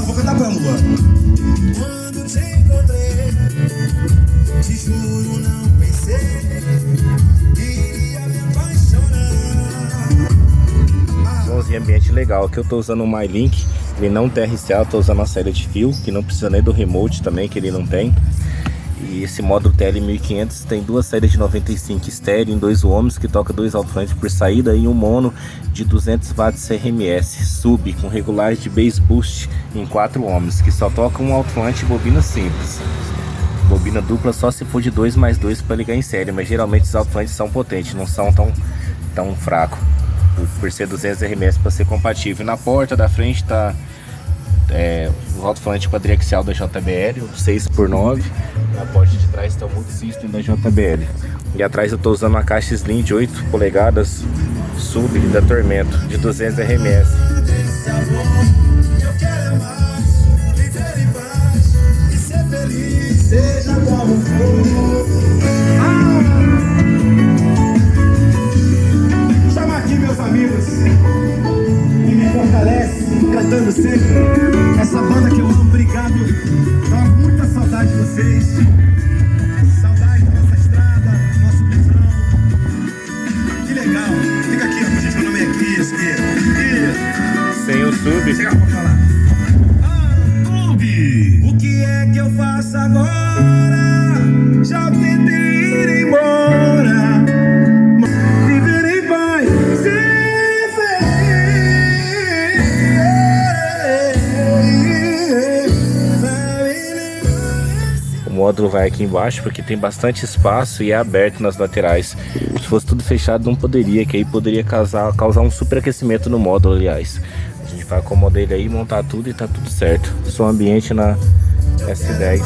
vou cantar pra Lua. Quando te encontrei, te juro, não pensei que iria me apaixonar. Somzinho ambiente legal. Aqui eu tô usando o MyLink. Ele não tem RCA, eu tô usando a série de fio, que não precisa nem do remote também, que ele não tem. E esse módulo TL1500 tem duas saídas de 95 estéreo em 2 ohms, que toca 2 alto-falantes por saída, e um mono de 200 watts RMS sub com regulares de bass boost em 4 ohms, que só toca um alto-falante e bobina simples. Bobina dupla só se for de 2+2 para ligar em série, mas geralmente os alto-falantes são potentes, não são tão fracos, por ser 200 RMS para ser compatível. Na porta da frente tá o alto-falante quadriaxial da JBL, 6x9. Na porta de trás está o multisystem da JBL. E atrás eu estou usando uma caixa Slim de 8 polegadas sub da Tormento de 200 RMS. Chama aqui meus amigos que me fortalecem, cantando sempre. Essa banda que eu amo, obrigado. Tava com muita saudade de vocês. Saudade da nossa estrada, nosso busão. Que legal. Fica aqui, gente. Meu nome é Cris. Sem o sub. Chega pra falar. O que é que eu faço agora? Já tentei ir embora. Viver em paz, ser feliz. O módulo vai aqui embaixo porque tem bastante espaço e é aberto nas laterais. Se fosse tudo fechado não poderia, que aí poderia causar um superaquecimento no módulo, aliás. A gente vai acomodar ele aí, montar tudo e tá tudo certo. Som ambiente na S10.